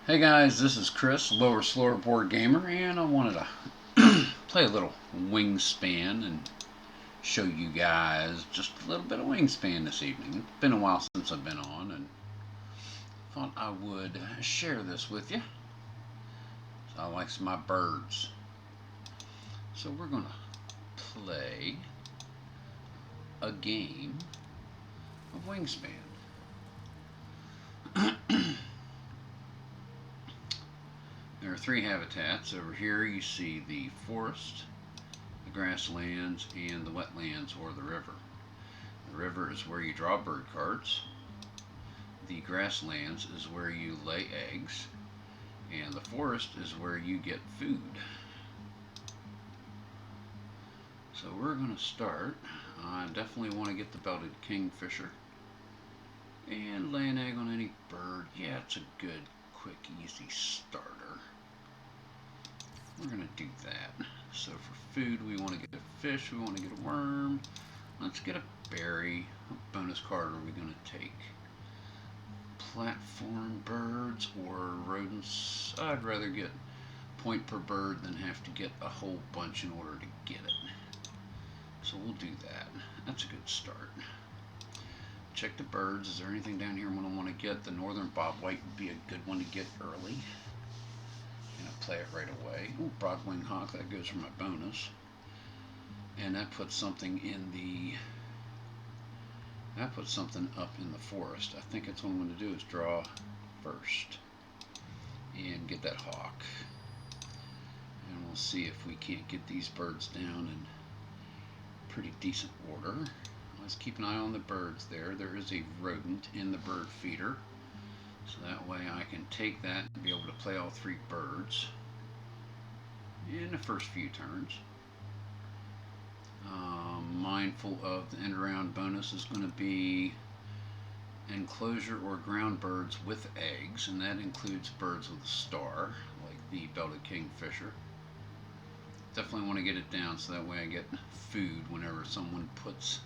Hey guys, this is Chris, Lower Slower Board Gamer, and I wanted to play a little Wingspan and show you guys just a little bit of Wingspan this evening. It's been a while since I've been on, and thought I would share this with you. So I like my birds. So we're going to play a game of Wingspan. There are three habitats. Over here you see the forest, the grasslands, and the wetlands or the river. The river is where you draw bird cards. The grasslands is where you lay eggs. And the forest is where you get food. So we're going to start. I definitely want to get the belted kingfisher. And lay an egg on any bird. Yeah, it's a good, quick, easy starter. We're going to do that. So for food, we want to get a fish, we want to get a worm. Let's get a berry. What bonus card are we going to take? Platform birds or rodents? I'd rather get point per bird than have to get a whole bunch in order to get it. So we'll do that. That's a good start. Check the birds. Is there anything down here I want to get? The northern bobwhite would be a good one to get early. Play it right away. Ooh, broadwing hawk, that goes for my bonus. And that puts something in the up in the forest. I think that's what I'm going to do is draw first and get that hawk. And we'll see if we can't get these birds down in pretty decent order. Let's keep an eye on the birds there. There is a rodent in the bird feeder. So that way I can take that and be able to play all three birds in the first few turns. Mindful of the end around bonus is going to be enclosure or ground birds with eggs, and that includes birds with a star, like the belted kingfisher. Definitely want to get it down so that way I get food whenever someone puts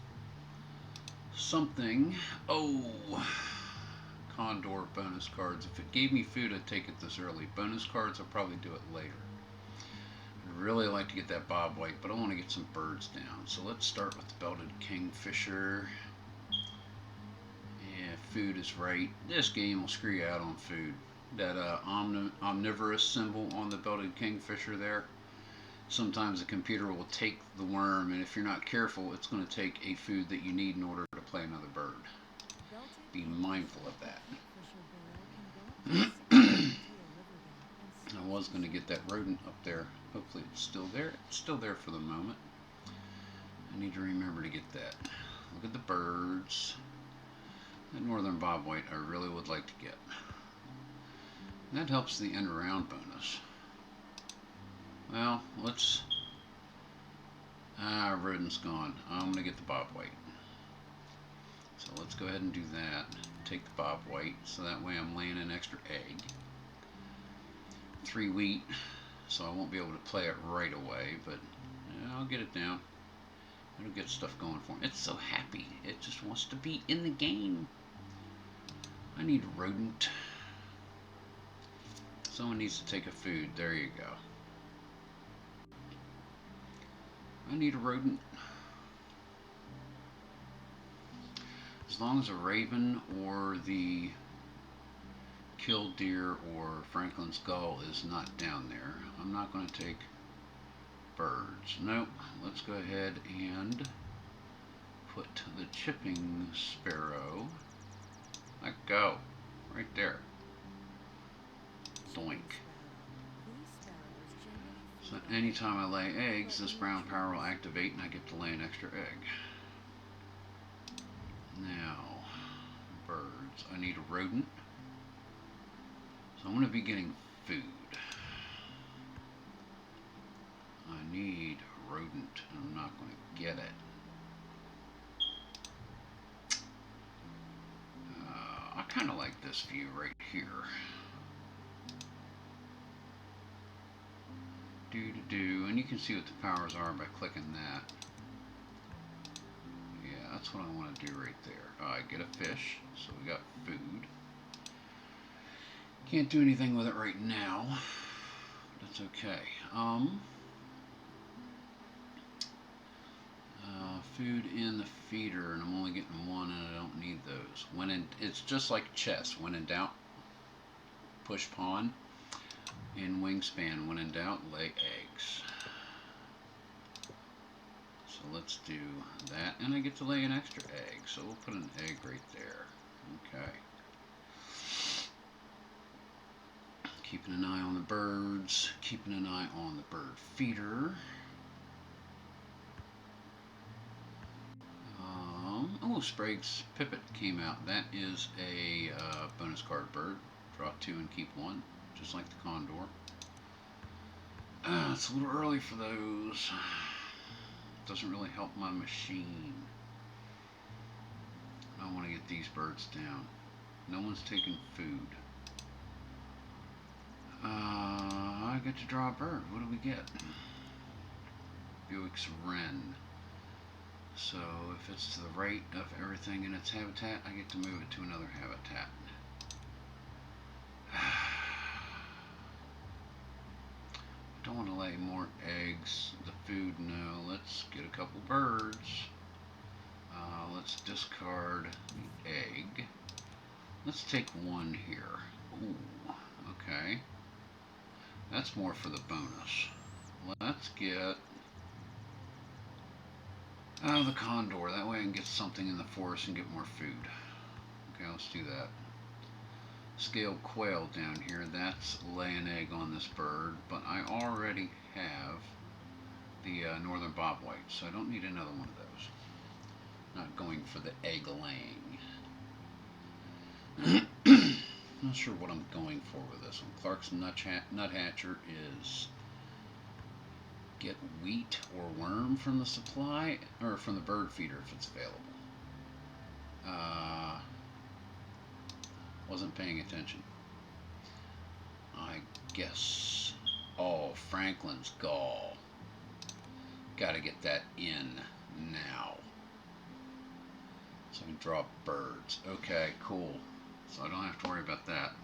something. Oh, condor bonus cards. If it gave me food, I'd take it this early. Bonus cards, I'll probably do it later. I'd really like to get that bobwhite, but I want to get some birds down. So let's start with the belted kingfisher. Yeah, food is right. This game will screw you out on food. That omnivorous symbol on the belted kingfisher there. Sometimes the computer will take the worm, and if you're not careful, it's going to take a food that you need in order to play another bird. Be mindful of that. I was going to get that rodent up there. Hopefully it's still there. It's still there for the moment. I need to remember to get that. Look at the birds. That northern bobwhite I really would like to get. And that helps the end around bonus. Well, let's... rodent's gone. I'm going to get the bobwhite. So let's go ahead and do that. Take the bobwhite, so that way I'm laying an extra egg. 3 wheat, so I won't be able to play it right away, but yeah, I'll get it down. It'll get stuff going for me. It's so happy. It just wants to be in the game. I need a rodent. Someone needs to take a food. There you go. I need a rodent. As long as a raven or the killed deer or Franklin's gull is not down there, I'm not going to take birds. Nope. Let's go ahead and put the chipping sparrow. Let go. Right there. Doink. So anytime I lay eggs, this brown power will activate and I get to lay an extra egg. Now, birds. I need a rodent. So I'm going to be getting food. I need a rodent, and I'm not going to get it. I kind of like this view right here. And you can see what the powers are by clicking that. Yeah, that's what I want to do right there. I get a fish, so we got food. Can't do anything with it right now. That's okay. Food in the feeder, and I'm only getting one, and I don't need those. It's just like chess. When in doubt, push pawn. In Wingspan, when in doubt, lay eggs. So let's do that, and I get to lay an extra egg. So we'll put an egg right there. Okay. Keeping an eye on the birds. Keeping an eye on the bird feeder. Oh, Sprague's Pipit came out. That is a bonus card bird. Draw 2 and keep 1, just like the Condor. It's a little early for those. Doesn't really help my machine. I want to get these birds down. No one's taking food. I get to draw a bird. What do we get? Buick's Wren. So if it's to the right of everything in its habitat, I get to move it to another habitat. Don't want to lay more eggs. The food, no. Let's get a couple birds. Let's discard the egg. Let's take one here. Ooh, okay. That's more for the bonus. Let's get the Condor. That way I can get something in the forest and get more food. Okay, let's do that. Scaled quail down here. That's lay an egg on this bird, but I already have the northern bobwhite, so I don't need another one of those. Not going for the egg laying. Not sure what I'm going for with this one. Clark's nuthatcher is get wheat or worm from the supply, or from the bird feeder if it's available. Wasn't paying attention. I guess. Oh, Franklin's gall. Gotta get that in now. So I can draw birds. Okay, cool. So I don't have to worry about that.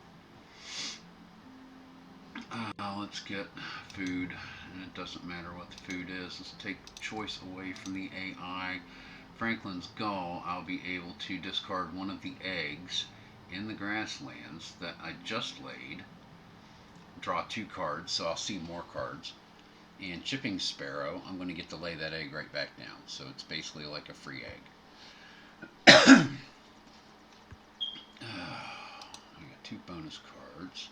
Let's get food, and it doesn't matter what the food is. Let's take choice away from the AI. Franklin's gall, I'll be able to discard one of the eggs in the grasslands that I just laid. Draw 2 cards, so I'll see more cards. And chipping sparrow, I'm going to get to lay that egg right back down. So it's basically like a free egg. I got 2 bonus cards.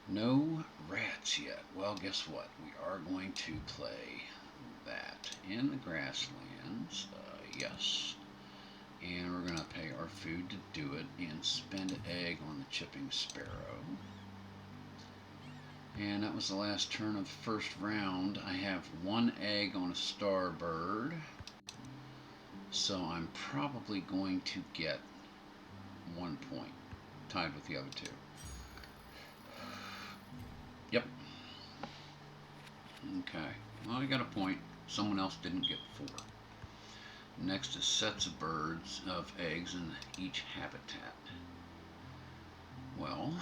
No rats yet. Well, guess what? We are going to play that in the grasslands. Yes. And we're going to pay our food to do it and spend an egg on the chipping sparrow. And that was the last turn of the first round. I have 1 egg on a starbird. So I'm probably going to get 1 point, tied with the other 2. Yep. Okay. Well, I got a point. Someone else didn't get 4. Next is sets of birds, of eggs in each habitat. Well,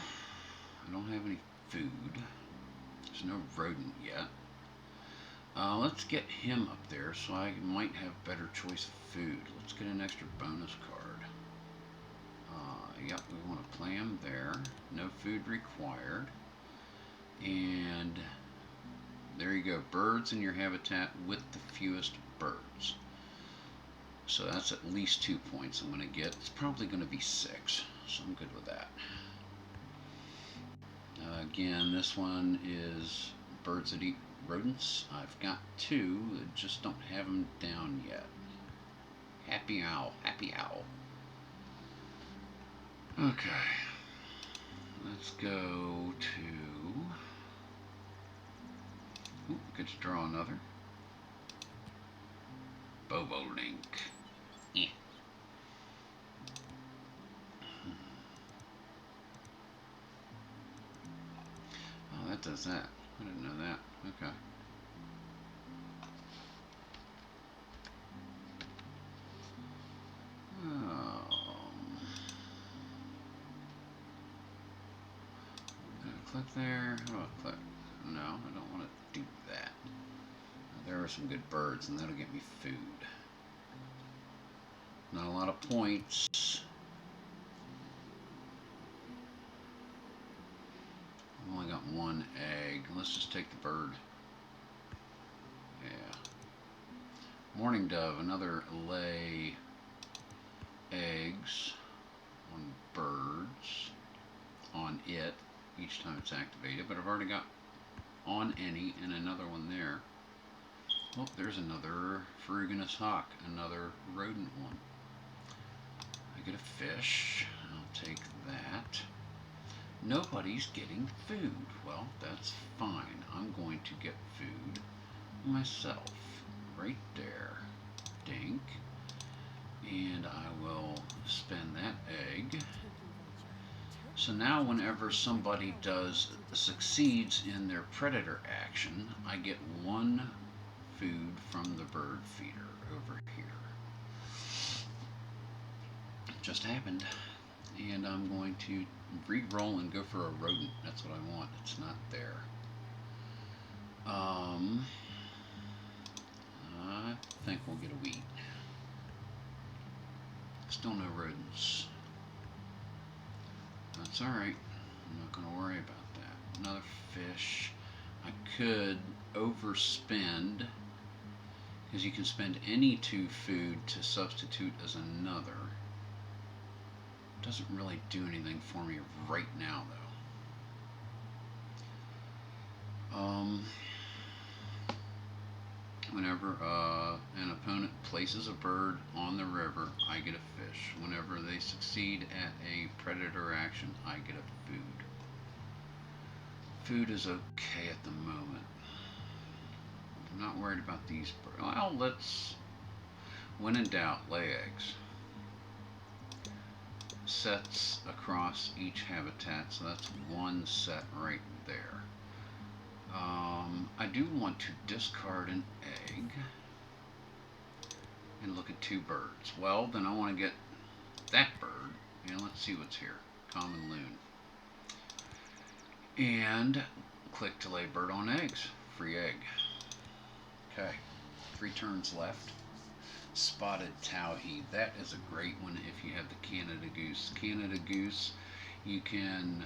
I don't have any food. There's no rodent yet. Let's get him up there so I might have better choice of food. Let's get an extra bonus card. Yep, we want to play him there. No food required. And there you go. Birds in your habitat with the fewest birds. So that's at least 2 points I'm going to get. It's probably going to be 6, so I'm good with that. Again, this one is birds that eat rodents. I've got 2 that just don't have them down yet. Happy owl, happy owl. Okay, let's go to... Ooh, get to draw another. Bobolink. Yeah. Oh, that does that. I didn't know that. Okay. click there? How do I click? No, I don't want to do that. There are some good birds, and that'll get me food. Not a lot of points. I've only got one egg. Let's just take the bird. Yeah. Morning dove, another lay eggs on birds, on it, each time it's activated, but I've already got on any and another one there. Oh, there's another ferruginous hawk, another rodent one. I get a fish. I'll take that. Nobody's getting food. Well, that's fine. I'm going to get food myself. Right there. Dink. And I will spend that egg. So now whenever somebody succeeds in their predator action, I get one food from the bird feeder over here. Just happened. And I'm going to re-roll and go for a rodent. That's what I want. It's not there. I think we'll get a wheat. Still no rodents. That's alright. I'm not going to worry about that. Another fish. I could overspend, because you can spend any 2 food to substitute as another. Doesn't really do anything for me right now, though. Whenever an opponent places a bird on the river, I get a fish. Whenever they succeed at a predator action, I get a food. Food is okay at the moment. I'm not worried about these birds. Well, let's, when in doubt, lay eggs. Sets across each habitat, so that's one set right there. I do want to discard an egg and look at 2 birds. Well, then I want to get that bird, and let's see what's here. Common loon. And click to lay bird on eggs. Free egg. Okay, 3 turns left. Spotted towhee. That is a great one if you have the Canada goose. Canada goose, you can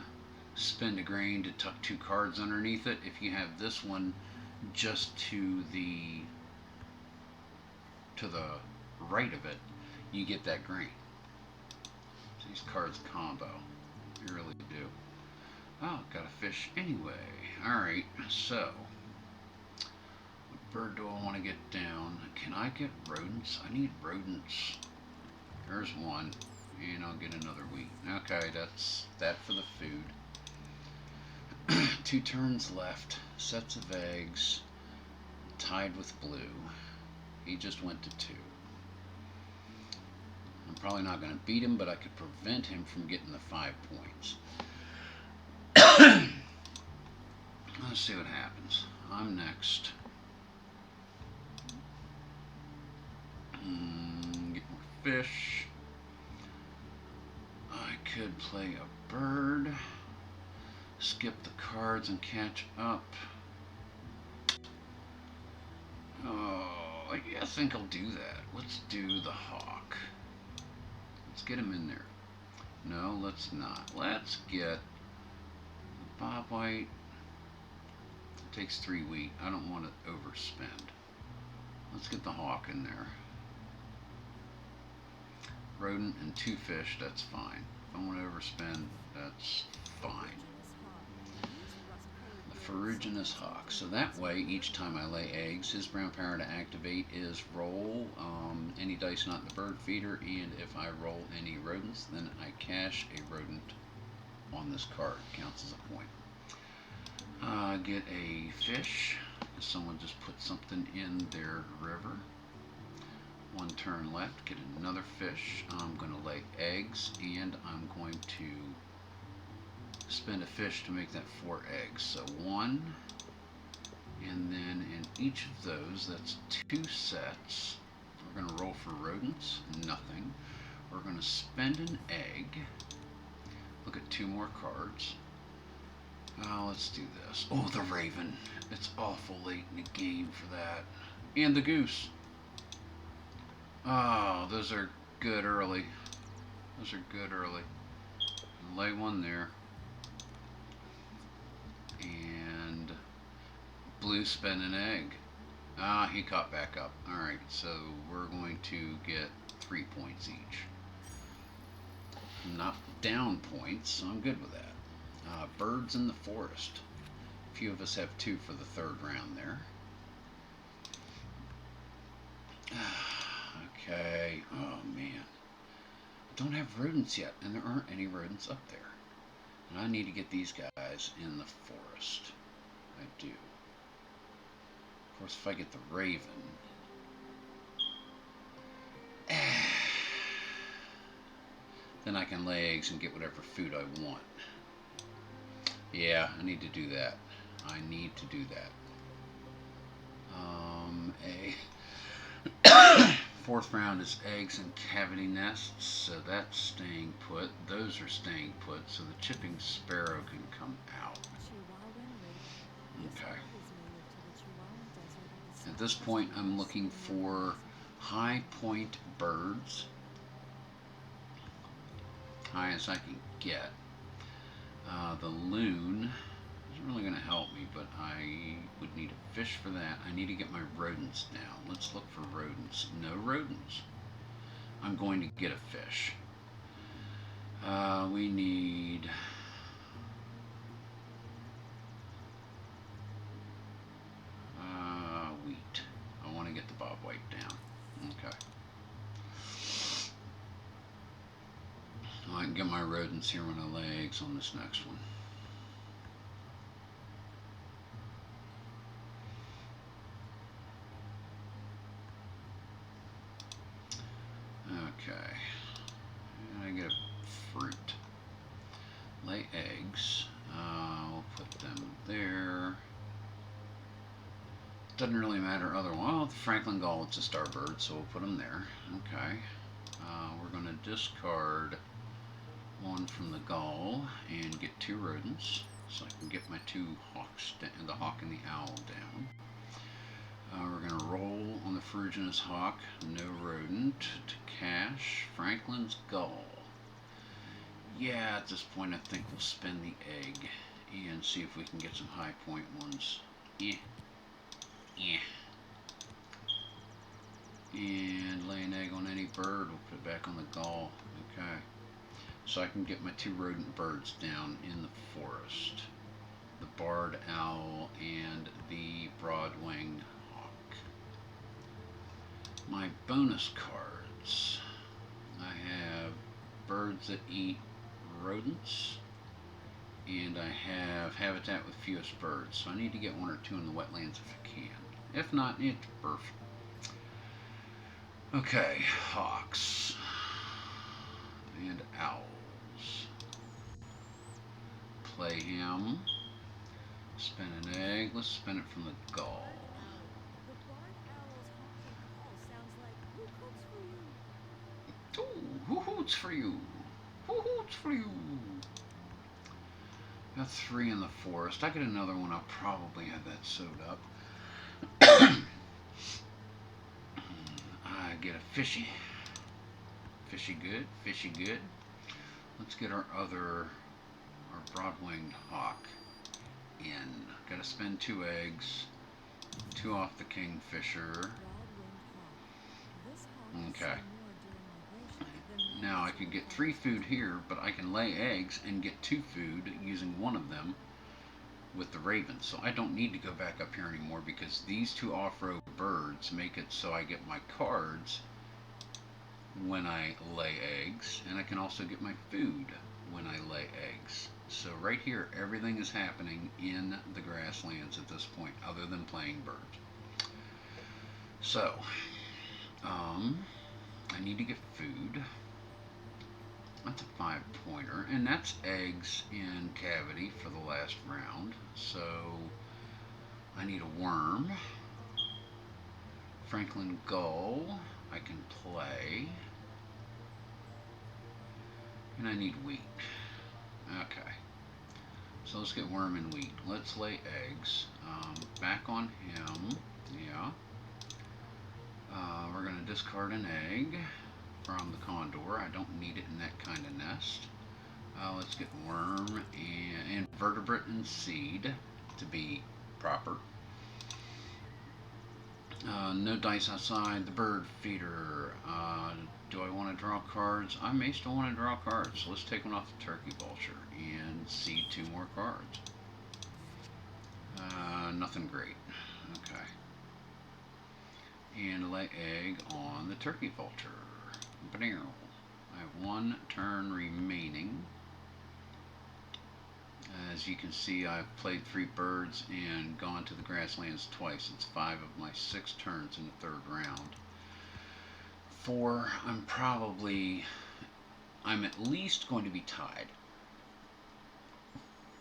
spend a grain to tuck 2 cards underneath it. If you have this one just to the right of it, you get that grain. So these cards combo. You really do. Oh, got a fish anyway. Alright, so what bird do I want to get down? Can I get rodents? I need rodents. There's one. And I'll get another wheat. Okay, that's that for the food. 2 turns left. Sets of eggs. Tied with blue. He just went to 2. I'm probably not going to beat him, but I could prevent him from getting the 5 points. Let's see what happens. I'm next. Get more fish. I could play a bird. Skip the cards and catch up. Oh, yeah, I think I'll do that. Let's do the hawk. Let's get him in there. No, let's not. Let's get the bobwhite. It takes 3 wheat. I don't want to overspend. Let's get the hawk in there. Rodent and 2 fish, that's fine. If I want to overspend, that's fine. The ferruginous hawk. So that way, each time I lay eggs, his brown power to activate is roll any dice not in the bird feeder, and if I roll any rodents, then I cash a rodent on this card. Counts as a point. Get a fish. Someone just put something in their river. 1 turn left, get another fish. I'm going to lay eggs, and I'm going to spend a fish to make that 4 eggs. So 1, and then in each of those, that's 2 sets. We're going to roll for rodents, nothing. We're going to spend an egg, look at 2 more cards, Let's do this. Oh, the Raven. It's awful late in the game for that. And the Goose. Oh, those are good early. Those are good early. Lay one there. And Blue spent an egg. Ah, he caught back up. Alright, so we're going to get 3 points each. Not down points, so I'm good with that. Birds in the forest. A few of us have 2 for the 3rd round there. Okay. Oh, man. I don't have rodents yet, and there aren't any rodents up there. And I need to get these guys in the forest. I do. Of course, if I get the Raven... then I can lay eggs and get whatever food I want. Yeah, I need to do that. I need to do that. Fourth round is eggs and cavity nests, so that's staying put. Those are staying put, so the chipping sparrow can come out. Okay. At this point, I'm looking for high point birds. High as I can get. The loon isn't really going to help me, but I would need a fish for that. I need to get my rodents down. Let's look for rodents. No rodents. I'm going to get a fish. We need... wheat. I want to get the bobwhite down. Okay. I can get my rodents here when I lay eggs on this next one. Okay. And I get a fruit. Lay eggs. We'll put them there. Doesn't really matter otherwise. Well, the Franklin gull, it's a starbird, so we'll put them there. Okay. We're going to discard one from the gull and get 2 rodents, so I can get my 2 hawks, the hawk and the owl down. We're going to roll on the ferruginous hawk, no rodent, to cash Franklin's gull. Yeah, at this point I think we'll spin the egg and see if we can get some high point ones. Yeah. And lay an egg on any bird, we'll put it back on the gull. Okay. So I can get my 2 rodent birds down in the forest. The barred owl and the broad-winged hawk. My bonus cards. I have birds that eat rodents, and I have habitat with fewest birds. So I need to get 1 or 2 in the wetlands if I can. If not, it's perfect. Okay, hawks and owls. Play him. Spin an egg. Let's spin it from the gull. Ooh, who hoots for you? Who hoots for you? Got 3 in the forest. I get another one. I'll probably have that sewed up. I get a fishy. Fishy good. Fishy good. Let's get our broad-winged hawk in. Got to spend 2 eggs. 2 off the kingfisher. Okay. Now I could get 3 food here, but I can lay eggs and get 2 food using 1 of them with the raven. So I don't need to go back up here anymore because these 2 off-row birds make it so I get my cards when I lay eggs, and I can also get my food when I lay eggs. So right here, everything is happening in the grasslands at this point, other than playing birds. So, I need to get food. That's a 5-pointer, and that's eggs in cavity for the last round. So, I need a worm. Franklin gull, I can play. And I need wheat. Okay. So let's get worm and wheat. Let's lay eggs. Back on him. Yeah. We're going to discard an egg from the condor. I don't need it in that kind of nest. Let's get worm and invertebrate and seed to be proper. No dice outside the bird feeder. Do I want to draw cards? I may still want to draw cards. So let's take one off the turkey vulture and seed 2 more cards. Nothing great. Okay. And lay egg on the turkey vulture. I have 1 turn remaining. As you can see, I've played 3 birds and gone to the grasslands twice. It's 5 of my 6 turns in the 3rd round. 4, I'm at least going to be tied.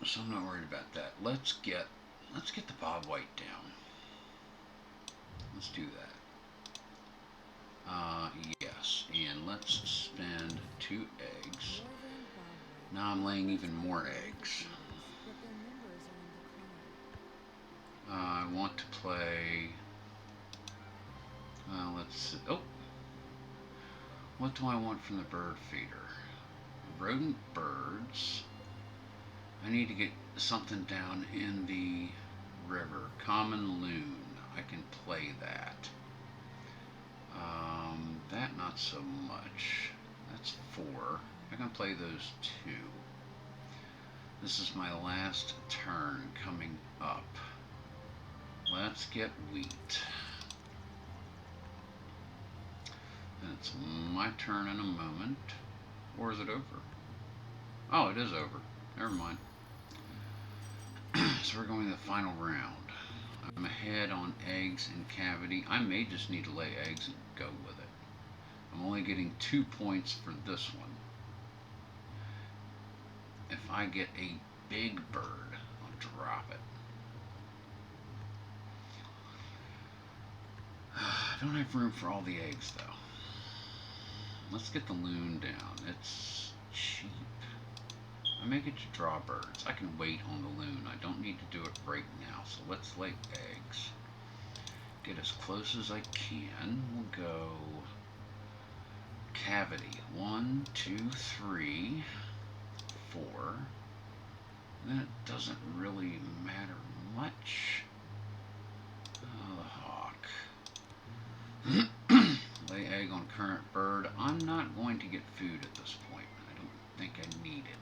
So I'm not worried about that. Let's get the bob white down. Let's do that. Yes, and let's spend 2 eggs. Now I'm laying even more eggs. I want to play, let's see, oh, what do I want from the bird feeder? Rodent birds. I need to get something down in the river. Common loon, I can play that. That not so much. That's 4. I can play those 2. This is my last turn coming up. Let's get wheat. And it's my turn in a moment. Or is it over? Oh, it is over. Never mind. So we're going to the final round. I'm ahead on eggs and cavity. I may just need to lay eggs and go with it. I'm only getting 2 points for this one. If I get a big bird, I'll drop it. I don't have room for all the eggs though. Let's get the loon down. It's cheap. I may get to draw birds. I can wait on the loon. I don't need to do it right now. So let's lay eggs. Get as close as I can. We'll go cavity. 1, 2, 3, 4. And then it doesn't really matter much. Oh, the hawk. Lay egg on current bird. I'm not going to get food at this point. I don't think I need it.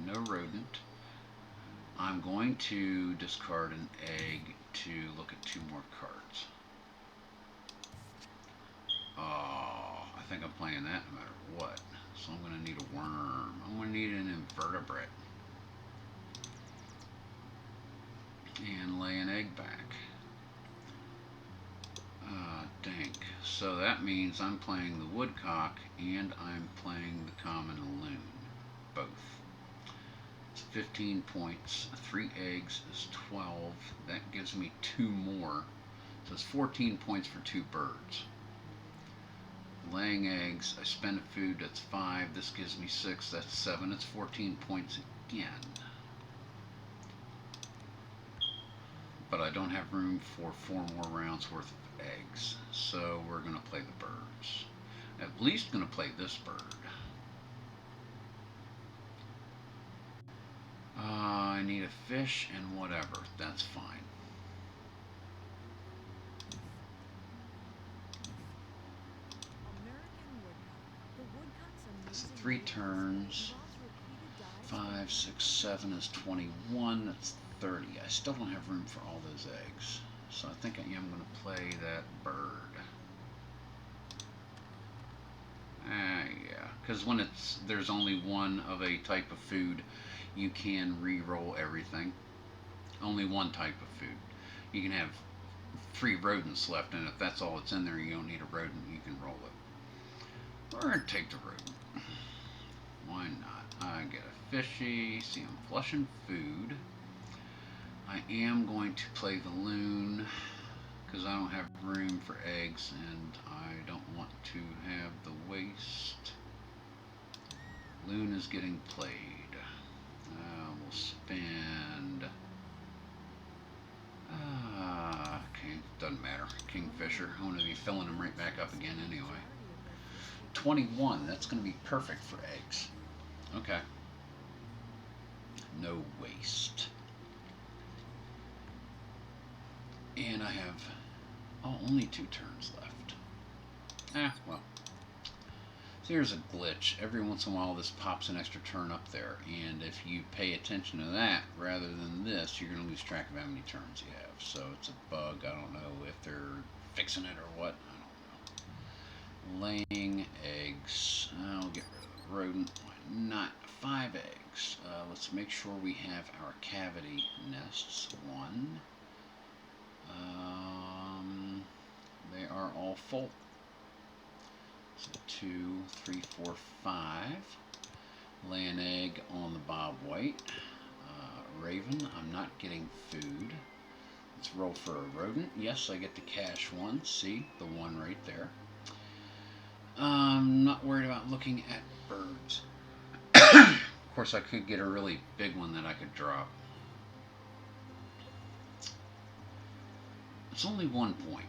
No rodent. I'm going to discard an egg to look at 2 more cards. Oh, I think I'm playing that no matter what. So I'm going to need a worm. I'm going to need an invertebrate. And lay an egg back. Dang. So that means I'm playing the woodcock and I'm playing the common loon. Both. It's 15 points. 3 eggs is 12. That gives me 2 more. So it's 14 points for 2 birds. Laying eggs, I spend a food, that's 5. This gives me 6, that's 7. It's 14 points again. But I don't have room for 4 more rounds worth of eggs. So we're going to play the birds. At least going to play this bird. I need a fish and whatever. That's fine. That's 3 turns. 5, 6, 7 is 21. That's 30. I still don't have room for all those eggs. So I think I am going to play that bird. Yeah, because when there's only one of a type of food, you can re-roll everything. Only one type of food. You can have 3 rodents left, and if that's all that's in there, you don't need a rodent, you can roll it. We're going to take the rodent. Why not? I get a fishy. See, I'm flushing food. I am going to play the loon because I don't have room for eggs and I don't want to have the waste. Loon is getting played. We'll spend doesn't matter. Kingfisher. I'm going to be filling them right back up again anyway. 21. That's going to be perfect for eggs. Okay. No waste. And I have, only 2 turns left. Well. So here's a glitch. Every once in a while this pops an extra turn up there. And if you pay attention to that rather than this, you're going to lose track of how many turns you have. So it's a bug. I don't know if they're fixing it or what. I don't know. Laying eggs. I'll get rid of the rodent. Why not? 5 eggs. Let's make sure we have our cavity nests. 1. They are all full. So 2, 3, 4, 5. Lay an egg on the bobwhite. Raven, I'm not getting food. Let's roll for a rodent. Yes, I get to cash 1. See, the 1 right there. I'm not worried about looking at birds. Of course, I could get a really big one that I could drop. It's only 1 point.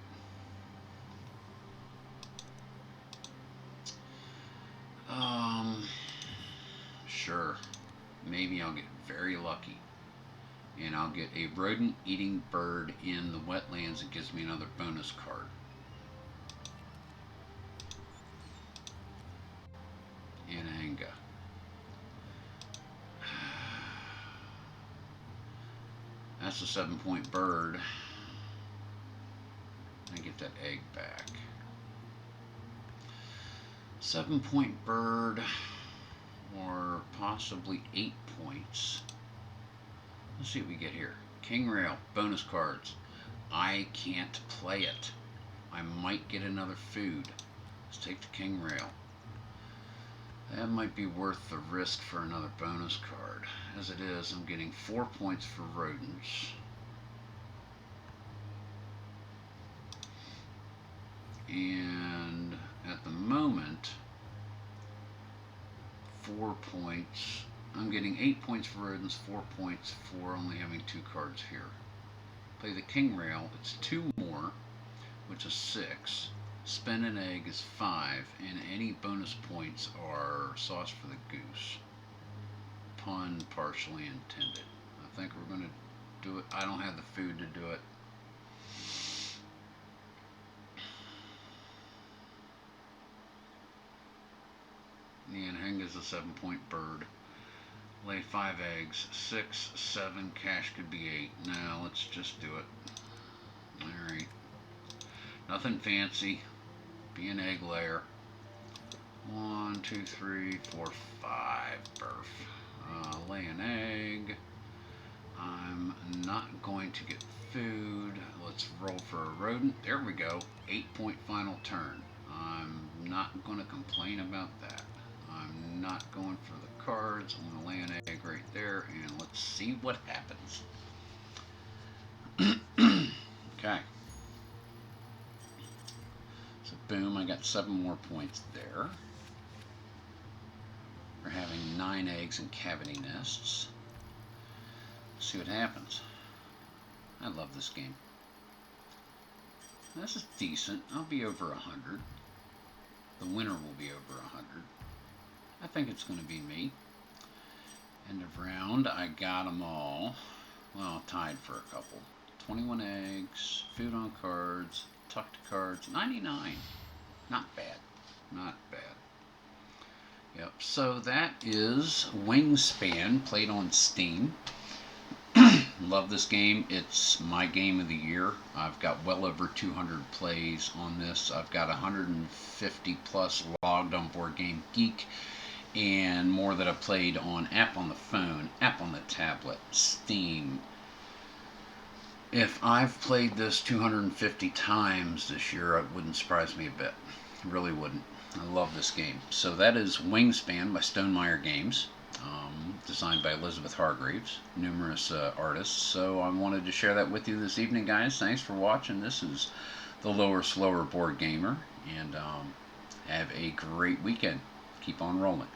Sure. Maybe I'll get very lucky. And I'll get a rodent-eating bird in the wetlands that gives me another bonus card. Ananga. That's a 7-point bird. I get that egg back. 7-point bird, or possibly 8 points. Let's see what we get here. King Rail, bonus cards. I can't play it. I might get another food. Let's take the King Rail. That might be worth the risk for another bonus card. As it is, I'm getting 4 points for rodents. And at the moment, 4 points. I'm getting 8 points for rodents, 4 points for only having 2 cards here. Play the King Rail, it's 2 more, which is 6. Spend an egg is 5, and any bonus points are sauce for the goose. Pun partially intended. I think we're going to do it. I don't have the food to do it. The Anhang is a 7-point bird. Lay 5 eggs. 6, 7, cash could be 8. Now let's just do it. Alright. Nothing fancy. Be an egg layer. 1, 2, 3, 4, 5. Birth. Lay an egg. I'm not going to get food. Let's roll for a rodent. There we go. 8-point final turn. I'm not going to complain about that. I'm not going for the cards. I'm going to lay an egg right there, and let's see what happens. Okay. So boom, I got 7 more points there. We're having 9 eggs and cavity nests. Let's see what happens. I love this game. This is decent. I'll be over 100. The winner will be over 100. I think it's going to be me. End of round, I got them all. Well, tied for a couple. 21 eggs, food on cards, tucked cards, 99. Not bad. Not bad. Yep, so that is WINGSPAN, played on Steam. Love this game. It's my game of the year. I've got well over 200 plays on this. I've got 150 plus logged on Board Game Geek, and more that I've played on app on the phone, app on the tablet, Steam. If I've played this 250 times this year, it wouldn't surprise me a bit. It really wouldn't. I love this game. So that is WINGSPAN by Stonemaier Games. Designed by Elizabeth Hargreaves, numerous artists. So I wanted to share that with you this evening, guys. Thanks for watching. This is the Lower Slower Board Gamer, and have a great weekend. Keep on rolling.